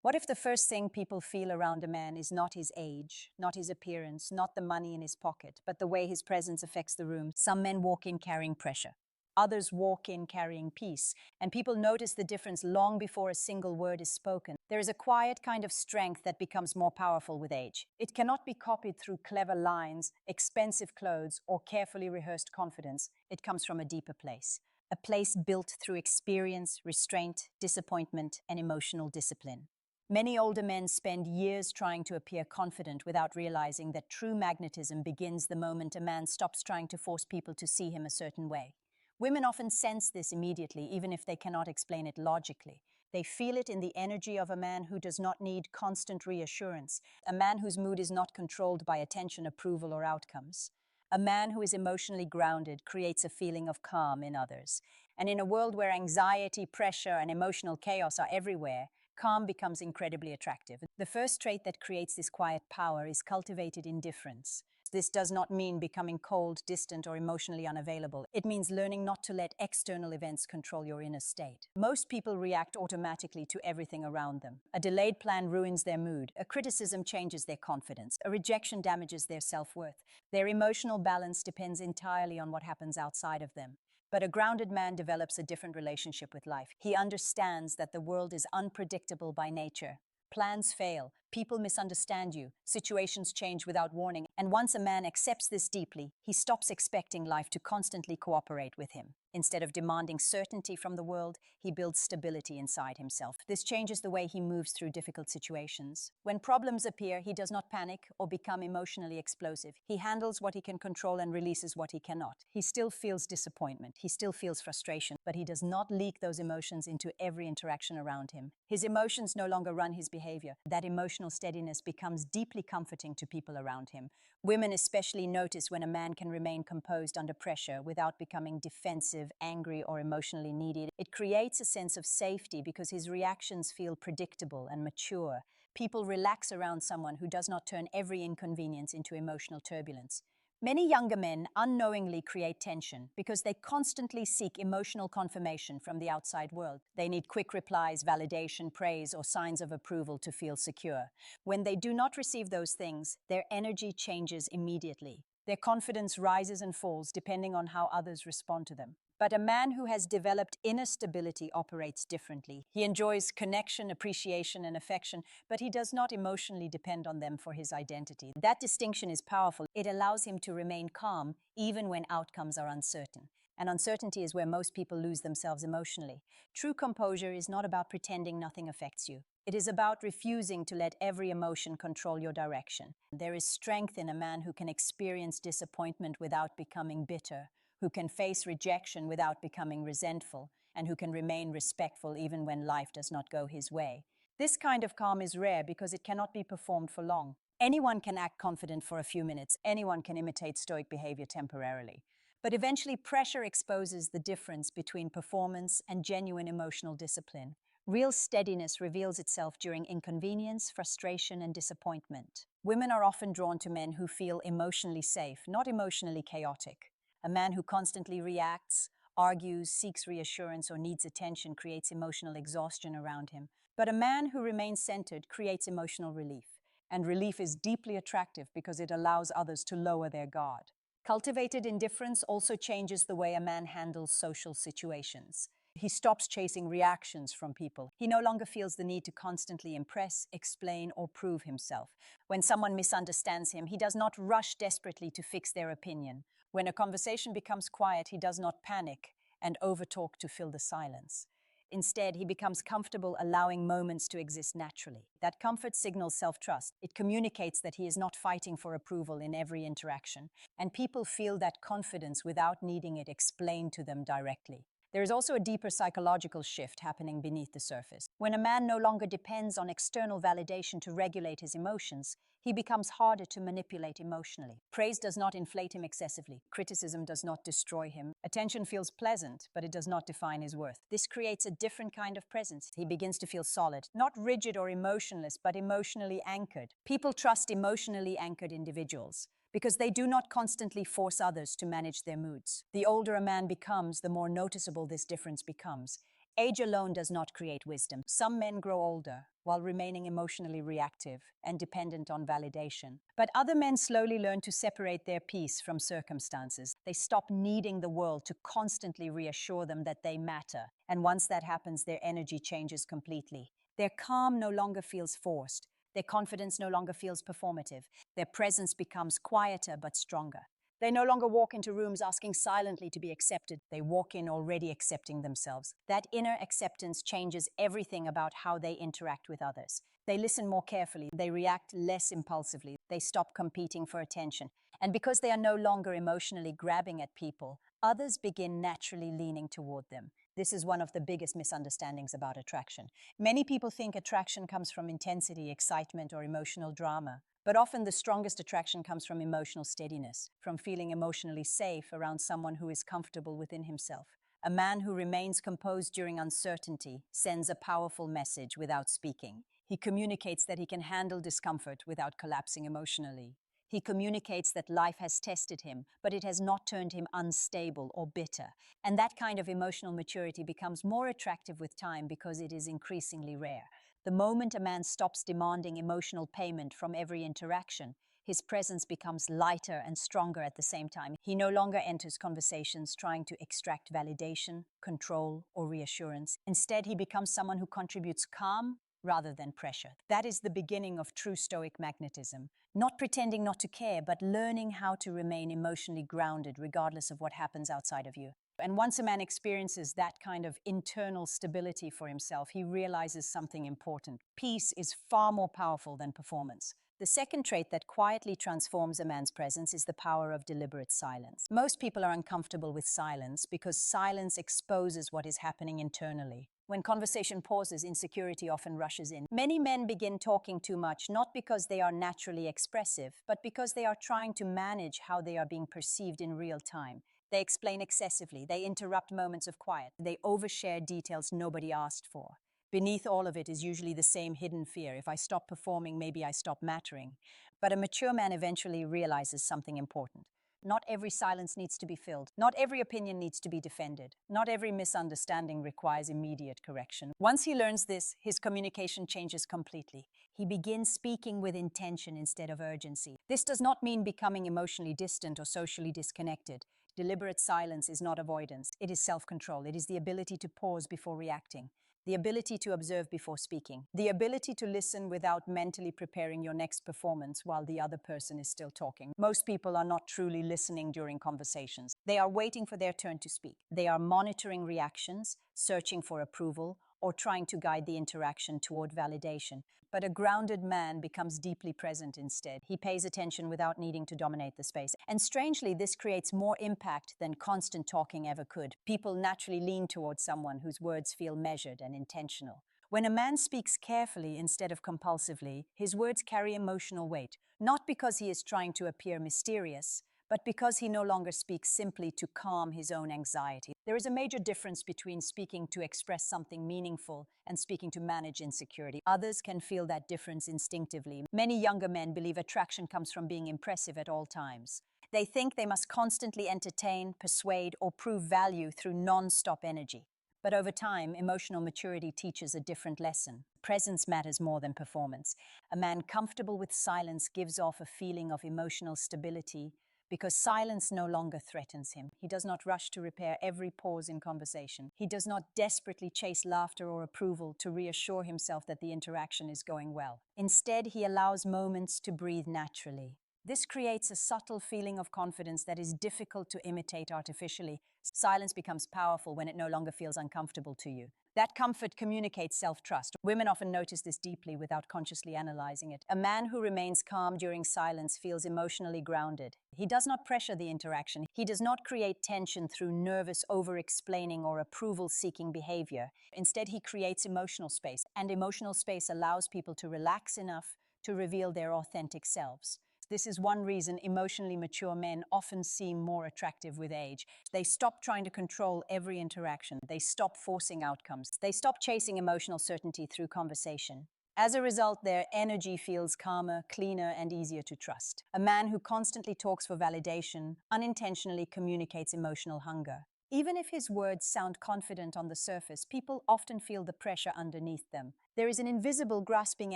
What if the first thing people feel around a man is not his age, not his appearance, not the money in his pocket, but the way his presence affects the room? Some men walk in carrying pressure. Others walk in carrying peace, and people notice the difference long before a single word is spoken. There is a quiet kind of strength that becomes more powerful with age. It cannot be copied through clever lines, expensive clothes, or carefully rehearsed confidence. It comes from a deeper place. A place built through experience, restraint, disappointment, and emotional discipline. Many older men spend years trying to appear confident without realizing that true magnetism begins the moment a man stops trying to force people to see him a certain way. Women often sense this immediately, even if they cannot explain it logically. They feel it in the energy of a man who does not need constant reassurance, a man whose mood is not controlled by attention, approval, or outcomes. A man who is emotionally grounded creates a feeling of calm in others. And in a world where anxiety, pressure, and emotional chaos are everywhere, calm becomes incredibly attractive. The first trait that creates this quiet power is cultivated indifference. This does not mean becoming cold, distant, or emotionally unavailable. It means learning not to let external events control your inner state. Most people react automatically to everything around them. A delayed plan ruins their mood. A criticism changes their confidence. A rejection damages their self-worth. Their emotional balance depends entirely on what happens outside of them. But a grounded man develops a different relationship with life. He understands that the world is unpredictable by nature. Plans fail, people misunderstand you, situations change without warning, and once a man accepts this deeply, he stops expecting life to constantly cooperate with him. Instead of demanding certainty from the world, he builds stability inside himself. This changes the way he moves through difficult situations. When problems appear, he does not panic or become emotionally explosive. He handles what he can control and releases what he cannot. He still feels disappointment, he still feels frustration, but he does not leak those emotions into every interaction around him. His emotions no longer run his behavior. That emotional steadiness becomes deeply comforting to people around him. Women especially notice when a man can remain composed under pressure without becoming defensive, angry, or emotionally needy. It creates a sense of safety because his reactions feel predictable and mature. People relax around someone who does not turn every inconvenience into emotional turbulence. Many younger men unknowingly create tension because they constantly seek emotional confirmation from the outside world. They need quick replies, validation, praise, or signs of approval to feel secure. When they do not receive those things, their energy changes immediately. Their confidence rises and falls depending on how others respond to them. But a man who has developed inner stability operates differently. He enjoys connection, appreciation, and affection, but he does not emotionally depend on them for his identity. That distinction is powerful. It allows him to remain calm even when outcomes are uncertain. And uncertainty is where most people lose themselves emotionally. True composure is not about pretending nothing affects you. It is about refusing to let every emotion control your direction. There is strength in a man who can experience disappointment without becoming bitter, who can face rejection without becoming resentful, and who can remain respectful even when life does not go his way. This kind of calm is rare because it cannot be performed for long. Anyone can act confident for a few minutes. Anyone can imitate stoic behavior temporarily. But eventually, pressure exposes the difference between performance and genuine emotional discipline. Real steadiness reveals itself during inconvenience, frustration, and disappointment. Women are often drawn to men who feel emotionally safe, not emotionally chaotic. A man who constantly reacts, argues, seeks reassurance, or needs attention creates emotional exhaustion around him. But a man who remains centered creates emotional relief. And relief is deeply attractive because it allows others to lower their guard. Cultivated indifference also changes the way a man handles social situations. He stops chasing reactions from people. He no longer feels the need to constantly impress, explain, or prove himself. When someone misunderstands him, he does not rush desperately to fix their opinion. When a conversation becomes quiet, he does not panic and overtalk to fill the silence. Instead, he becomes comfortable allowing moments to exist naturally. That comfort signals self-trust. It communicates that he is not fighting for approval in every interaction, and people feel that confidence without needing it explained to them directly. There is also a deeper psychological shift happening beneath the surface. When a man no longer depends on external validation to regulate his emotions, he becomes harder to manipulate emotionally. Praise does not inflate him excessively. Criticism does not destroy him. Attention feels pleasant, but it does not define his worth. This creates a different kind of presence. He begins to feel solid, not rigid or emotionless, but emotionally anchored. People trust emotionally anchored individuals because they do not constantly force others to manage their moods. The older a man becomes, the more noticeable this difference becomes. Age alone does not create wisdom. Some men grow older while remaining emotionally reactive and dependent on validation. But other men slowly learn to separate their peace from circumstances. They stop needing the world to constantly reassure them that they matter. And once that happens, their energy changes completely. Their calm no longer feels forced. Their confidence no longer feels performative. Their presence becomes quieter but stronger. They no longer walk into rooms asking silently to be accepted. They walk in already accepting themselves. That inner acceptance changes everything about how they interact with others. They listen more carefully. They react less impulsively. They stop competing for attention. And because they are no longer emotionally grabbing at people, others begin naturally leaning toward them. This is one of the biggest misunderstandings about attraction. Many people think attraction comes from intensity, excitement, or emotional drama. But often the strongest attraction comes from emotional steadiness, from feeling emotionally safe around someone who is comfortable within himself. A man who remains composed during uncertainty sends a powerful message without speaking. He communicates that he can handle discomfort without collapsing emotionally. He communicates that life has tested him, but it has not turned him unstable or bitter. And that kind of emotional maturity becomes more attractive with time because it is increasingly rare. The moment a man stops demanding emotional payment from every interaction, his presence becomes lighter and stronger at the same time. He no longer enters conversations trying to extract validation, control, or reassurance. Instead, he becomes someone who contributes calm rather than pressure. That is the beginning of true Stoic magnetism. Not pretending not to care, but learning how to remain emotionally grounded regardless of what happens outside of you. And once a man experiences that kind of internal stability for himself, he realizes something important. Peace is far more powerful than performance. The second trait that quietly transforms a man's presence is the power of deliberate silence. Most people are uncomfortable with silence because silence exposes what is happening internally. When conversation pauses, insecurity often rushes in. Many men begin talking too much, not because they are naturally expressive, but because they are trying to manage how they are being perceived in real time. They explain excessively, they interrupt moments of quiet, they overshare details nobody asked for. Beneath all of it is usually the same hidden fear. If I stop performing, maybe I stop mattering. But a mature man eventually realizes something important. Not every silence needs to be filled. Not every opinion needs to be defended. Not every misunderstanding requires immediate correction. Once he learns this, his communication changes completely. He begins speaking with intention instead of urgency. This does not mean becoming emotionally distant or socially disconnected. Deliberate silence is not avoidance. It is self-control. It is the ability to pause before reacting, the ability to observe before speaking, the ability to listen without mentally preparing your next performance while the other person is still talking. Most people are not truly listening during conversations. They are waiting for their turn to speak. They are monitoring reactions, searching for approval, or trying to guide the interaction toward validation. But a grounded man becomes deeply present instead. He pays attention without needing to dominate the space. And strangely, this creates more impact than constant talking ever could. People naturally lean towards someone whose words feel measured and intentional. When a man speaks carefully instead of compulsively, his words carry emotional weight, not because he is trying to appear mysterious, but because he no longer speaks simply to calm his own anxiety. There is a major difference between speaking to express something meaningful and speaking to manage insecurity. Others can feel that difference instinctively. Many younger men believe attraction comes from being impressive at all times. They think they must constantly entertain, persuade, or prove value through non-stop energy. But over time, emotional maturity teaches a different lesson. Presence matters more than performance. A man comfortable with silence gives off a feeling of emotional stability, because silence no longer threatens him. He does not rush to repair every pause in conversation. He does not desperately chase laughter or approval to reassure himself that the interaction is going well. Instead, he allows moments to breathe naturally. This creates a subtle feeling of confidence that is difficult to imitate artificially. Silence becomes powerful when it no longer feels uncomfortable to you. That comfort communicates self-trust. Women often notice this deeply without consciously analyzing it. A man who remains calm during silence feels emotionally grounded. He does not pressure the interaction. He does not create tension through nervous over-explaining or approval-seeking behavior. Instead, he creates emotional space, and emotional space allows people to relax enough to reveal their authentic selves. This is one reason emotionally mature men often seem more attractive with age. They stop trying to control every interaction. They stop forcing outcomes. They stop chasing emotional certainty through conversation. As a result, their energy feels calmer, cleaner, and easier to trust. A man who constantly talks for validation unintentionally communicates emotional hunger. Even if his words sound confident on the surface, people often feel the pressure underneath them. There is an invisible grasping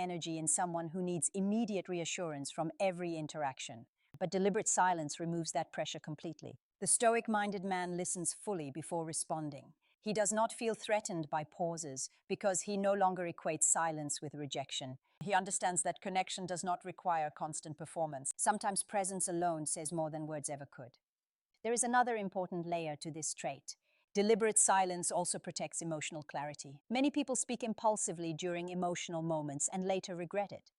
energy in someone who needs immediate reassurance from every interaction. But deliberate silence removes that pressure completely. The stoic-minded man listens fully before responding. He does not feel threatened by pauses because he no longer equates silence with rejection. He understands that connection does not require constant performance. Sometimes presence alone says more than words ever could. There is another important layer to this trait. Deliberate silence also protects emotional clarity. Many people speak impulsively during emotional moments and later regret it.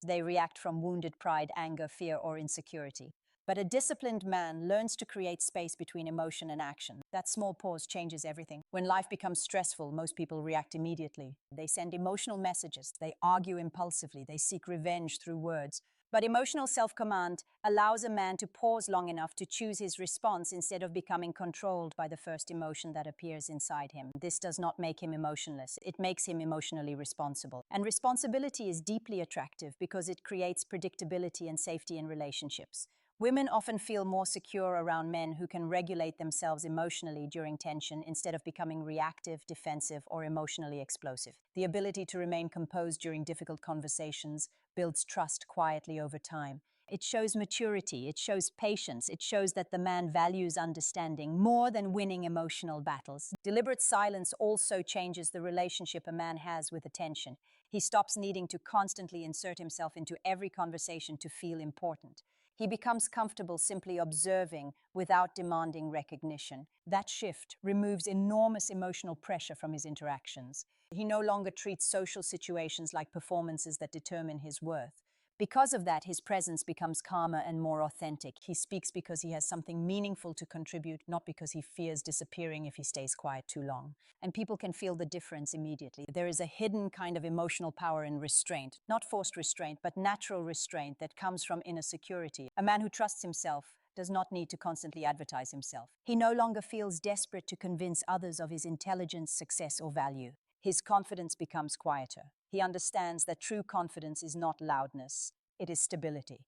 They react from wounded pride, anger, fear, or insecurity. But a disciplined man learns to create space between emotion and action. That small pause changes everything. When life becomes stressful, most people react immediately. They send emotional messages, they argue impulsively, they seek revenge through words. But emotional self-command allows a man to pause long enough to choose his response instead of becoming controlled by the first emotion that appears inside him. This does not make him emotionless. It makes him emotionally responsible. And responsibility is deeply attractive because it creates predictability and safety in relationships. Women often feel more secure around men who can regulate themselves emotionally during tension instead of becoming reactive, defensive, or emotionally explosive. The ability to remain composed during difficult conversations builds trust quietly over time. It shows maturity, it shows patience, it shows that the man values understanding more than winning emotional battles. Deliberate silence also changes the relationship a man has with attention. He stops needing to constantly insert himself into every conversation to feel important. He becomes comfortable simply observing without demanding recognition. That shift removes enormous emotional pressure from his interactions. He no longer treats social situations like performances that determine his worth. Because of that, his presence becomes calmer and more authentic. He speaks because he has something meaningful to contribute, not because he fears disappearing if he stays quiet too long. And people can feel the difference immediately. There is a hidden kind of emotional power in restraint, not forced restraint, but natural restraint that comes from inner security. A man who trusts himself does not need to constantly advertise himself. He no longer feels desperate to convince others of his intelligence, success, or value. His confidence becomes quieter. He understands that true confidence is not loudness, it is stability.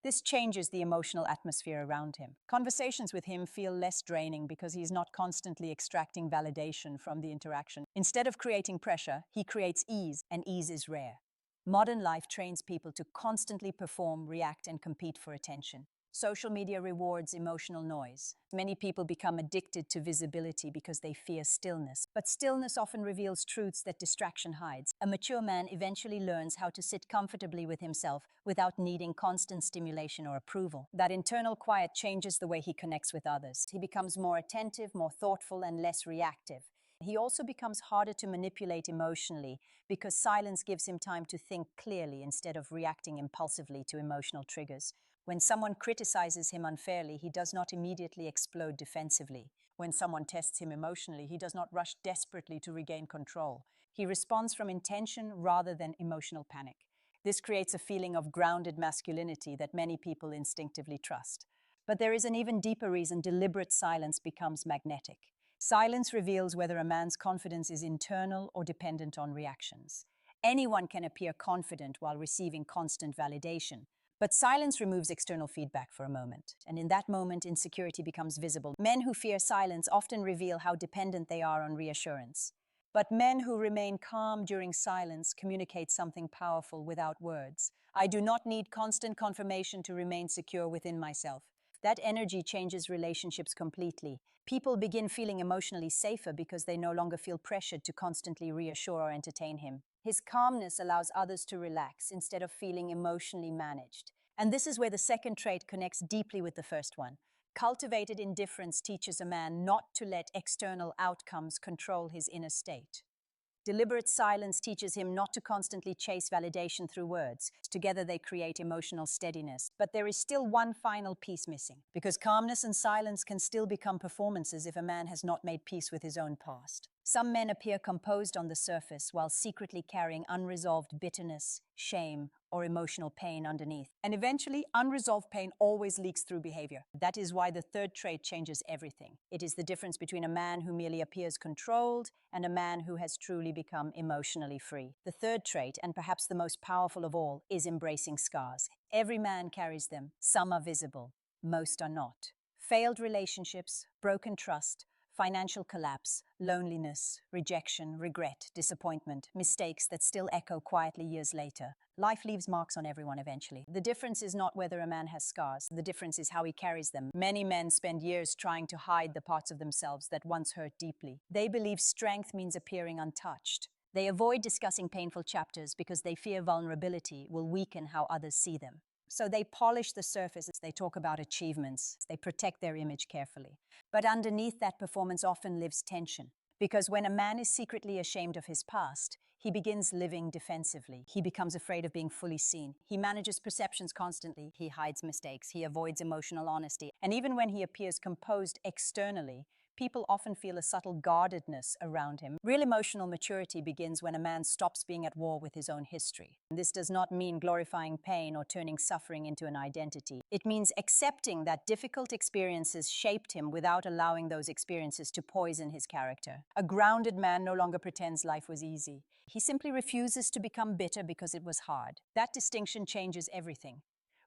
This changes the emotional atmosphere around him. Conversations with him feel less draining because he's not constantly extracting validation from the interaction. Instead of creating pressure, he creates ease, and ease is rare. Modern life trains people to constantly perform, react, and compete for attention. Social media rewards emotional noise. Many people become addicted to visibility because they fear stillness. But stillness often reveals truths that distraction hides. A mature man eventually learns how to sit comfortably with himself without needing constant stimulation or approval. That internal quiet changes the way he connects with others. He becomes more attentive, more thoughtful, and less reactive. He also becomes harder to manipulate emotionally because silence gives him time to think clearly instead of reacting impulsively to emotional triggers. When someone criticizes him unfairly, he does not immediately explode defensively. When someone tests him emotionally, he does not rush desperately to regain control. He responds from intention rather than emotional panic. This creates a feeling of grounded masculinity that many people instinctively trust. But there is an even deeper reason deliberate silence becomes magnetic. Silence reveals whether a man's confidence is internal or dependent on reactions. Anyone can appear confident while receiving constant validation. But silence removes external feedback for a moment, and in that moment, insecurity becomes visible. Men who fear silence often reveal how dependent they are on reassurance. But men who remain calm during silence communicate something powerful without words. I do not need constant confirmation to remain secure within myself. That energy changes relationships completely. People begin feeling emotionally safer because they no longer feel pressured to constantly reassure or entertain him. His calmness allows others to relax instead of feeling emotionally managed. And this is where the second trait connects deeply with the first one. Cultivated indifference teaches a man not to let external outcomes control his inner state. Deliberate silence teaches him not to constantly chase validation through words. Together they create emotional steadiness. But there is still one final piece missing, because calmness and silence can still become performances if a man has not made peace with his own past. Some men appear composed on the surface while secretly carrying unresolved bitterness, shame, or emotional pain underneath. And eventually, unresolved pain always leaks through behavior. That is why the third trait changes everything. It is the difference between a man who merely appears controlled and a man who has truly become emotionally free. The third trait, and perhaps the most powerful of all, is embracing scars. Every man carries them. Some are visible, most are not. Failed relationships, broken trust, financial collapse, loneliness, rejection, regret, disappointment, mistakes that still echo quietly years later. Life leaves marks on everyone eventually. The difference is not whether a man has scars, the difference is how he carries them. Many men spend years trying to hide the parts of themselves that once hurt deeply. They believe strength means appearing untouched. They avoid discussing painful chapters because they fear vulnerability will weaken how others see them. So they polish the surface, they talk about achievements, they protect their image carefully. But underneath that performance often lives tension. Because when a man is secretly ashamed of his past, he begins living defensively. He becomes afraid of being fully seen. He manages perceptions constantly. He hides mistakes. He avoids emotional honesty. And even when he appears composed externally, people often feel a subtle guardedness around him. Real emotional maturity begins when a man stops being at war with his own history. This does not mean glorifying pain or turning suffering into an identity. It means accepting that difficult experiences shaped him without allowing those experiences to poison his character. A grounded man no longer pretends life was easy. He simply refuses to become bitter because it was hard. That distinction changes everything.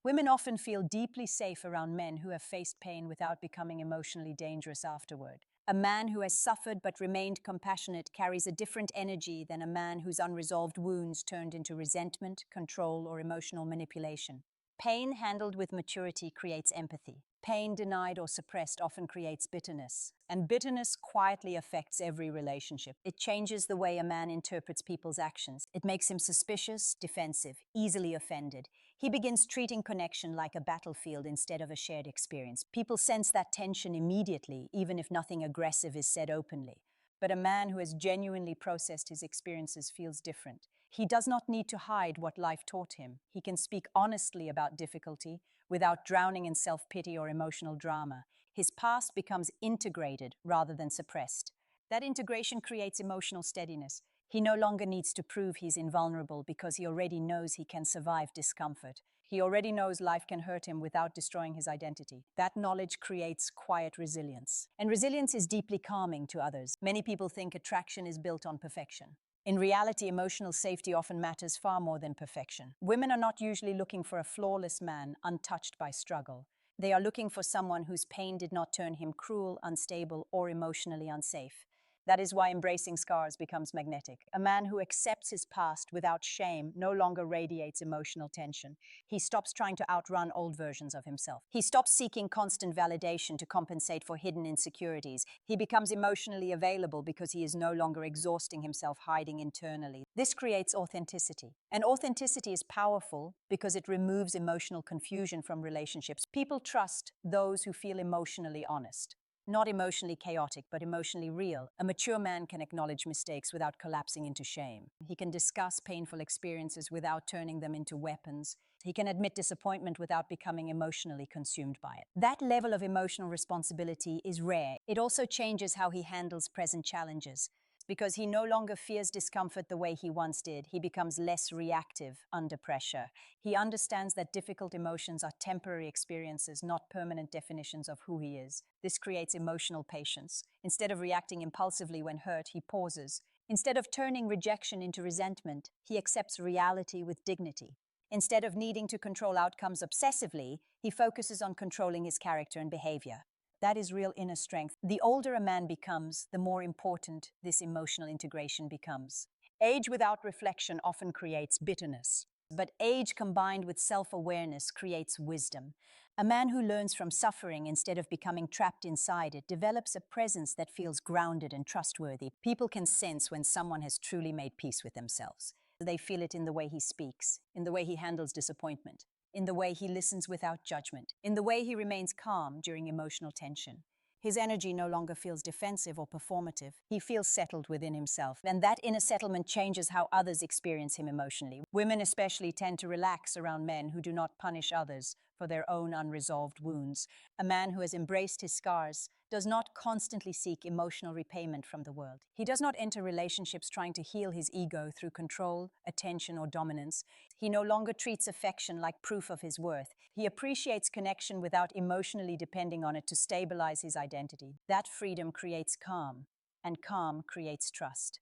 Women often feel deeply safe around men who have faced pain without becoming emotionally dangerous afterward. A man who has suffered but remained compassionate carries a different energy than a man whose unresolved wounds turned into resentment, control, or emotional manipulation. Pain handled with maturity creates empathy. Pain denied or suppressed often creates bitterness. And bitterness quietly affects every relationship. It changes the way a man interprets people's actions. It makes him suspicious, defensive, easily offended. He begins treating connection like a battlefield instead of a shared experience. People sense that tension immediately, even if nothing aggressive is said openly. But a man who has genuinely processed his experiences feels different. He does not need to hide what life taught him. He can speak honestly about difficulty without drowning in self-pity or emotional drama. His past becomes integrated rather than suppressed. That integration creates emotional steadiness. He no longer needs to prove he's invulnerable because he already knows he can survive discomfort. He already knows life can hurt him without destroying his identity. That knowledge creates quiet resilience. And resilience is deeply calming to others. Many people think attraction is built on perfection. In reality, emotional safety often matters far more than perfection. Women are not usually looking for a flawless man untouched by struggle. They are looking for someone whose pain did not turn him cruel, unstable, or emotionally unsafe. That is why embracing scars becomes magnetic. A man who accepts his past without shame no longer radiates emotional tension. He stops trying to outrun old versions of himself. He stops seeking constant validation to compensate for hidden insecurities. He becomes emotionally available because he is no longer exhausting himself hiding internally. This creates authenticity. And authenticity is powerful because it removes emotional confusion from relationships. People trust those who feel emotionally honest. Not emotionally chaotic, but emotionally real. A mature man can acknowledge mistakes without collapsing into shame. He can discuss painful experiences without turning them into weapons. He can admit disappointment without becoming emotionally consumed by it. That level of emotional responsibility is rare. It also changes how he handles present challenges. Because he no longer fears discomfort the way he once did, he becomes less reactive under pressure. He understands that difficult emotions are temporary experiences, not permanent definitions of who he is. This creates emotional patience. Instead of reacting impulsively when hurt, he pauses. Instead of turning rejection into resentment, he accepts reality with dignity. Instead of needing to control outcomes obsessively, he focuses on controlling his character and behavior. That is real inner strength. The older a man becomes, the more important this emotional integration becomes. Age without reflection often creates bitterness, but age combined with self-awareness creates wisdom. A man who learns from suffering instead of becoming trapped inside it develops a presence that feels grounded and trustworthy. People can sense when someone has truly made peace with themselves. They feel it in the way he speaks, in the way he handles disappointment, in the way he listens without judgment, in the way he remains calm during emotional tension. His energy no longer feels defensive or performative. He feels settled within himself, and that inner settlement changes how others experience him emotionally. Women especially tend to relax around men who do not punish others for their own unresolved wounds. A man who has embraced his scars does not constantly seek emotional repayment from the world. He does not enter relationships trying to heal his ego through control, attention, or dominance. He no longer treats affection like proof of his worth. He appreciates connection without emotionally depending on it to stabilize his identity. That freedom creates calm, and calm creates trust.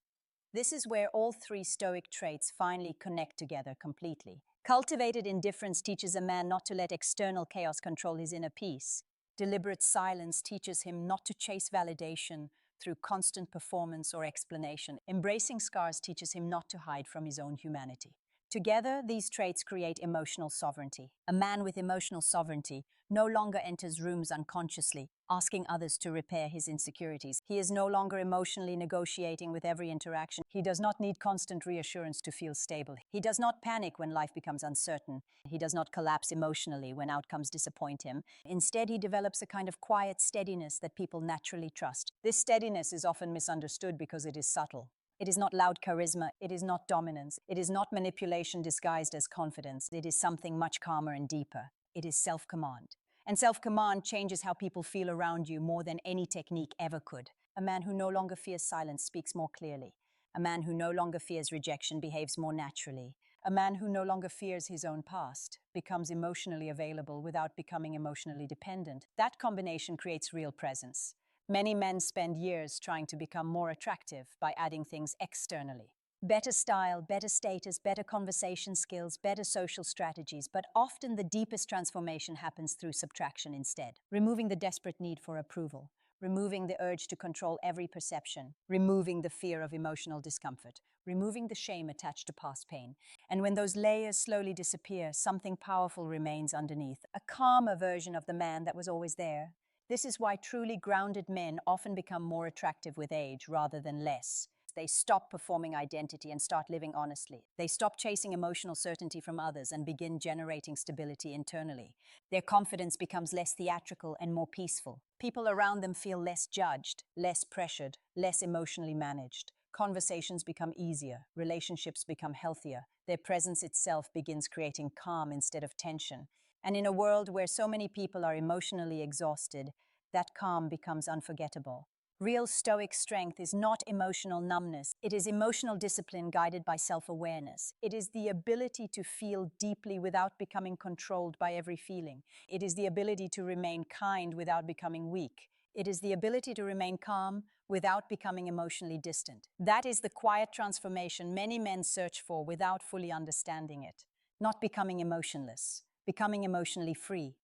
This is where all three Stoic traits finally connect together completely. Cultivated indifference teaches a man not to let external chaos control his inner peace. Deliberate silence teaches him not to chase validation through constant performance or explanation. Embracing scars teaches him not to hide from his own humanity. Together, these traits create emotional sovereignty. A man with emotional sovereignty no longer enters rooms unconsciously, asking others to repair his insecurities. He is no longer emotionally negotiating with every interaction. He does not need constant reassurance to feel stable. He does not panic when life becomes uncertain. He does not collapse emotionally when outcomes disappoint him. Instead, he develops a kind of quiet steadiness that people naturally trust. This steadiness is often misunderstood because it is subtle. It is not loud charisma, it is not dominance, it is not manipulation disguised as confidence. It is something much calmer and deeper. It is self-command. And self-command changes how people feel around you more than any technique ever could. A man who no longer fears silence speaks more clearly. A man who no longer fears rejection behaves more naturally. A man who no longer fears his own past becomes emotionally available without becoming emotionally dependent. That combination creates real presence. Many men spend years trying to become more attractive by adding things externally. Better style, better status, better conversation skills, better social strategies, but often the deepest transformation happens through subtraction instead. Removing the desperate need for approval, removing the urge to control every perception, removing the fear of emotional discomfort, removing the shame attached to past pain. And when those layers slowly disappear, something powerful remains underneath, a calmer version of the man that was always there. This is why truly grounded men often become more attractive with age rather than less. They stop performing identity and start living honestly. They stop chasing emotional certainty from others and begin generating stability internally. Their confidence becomes less theatrical and more peaceful. People around them feel less judged, less pressured, less emotionally managed. Conversations become easier, relationships become healthier. Their presence itself begins creating calm instead of tension. And in a world where so many people are emotionally exhausted, that calm becomes unforgettable. Real stoic strength is not emotional numbness. It is emotional discipline guided by self-awareness. It is the ability to feel deeply without becoming controlled by every feeling. It is the ability to remain kind without becoming weak. It is the ability to remain calm without becoming emotionally distant. That is the quiet transformation many men search for without fully understanding it. Not becoming emotionless, becoming emotionally free.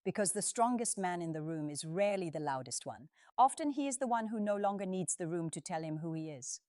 Because the strongest man in the room is rarely the loudest one. Often he is the one who no longer needs the room to tell him who he is.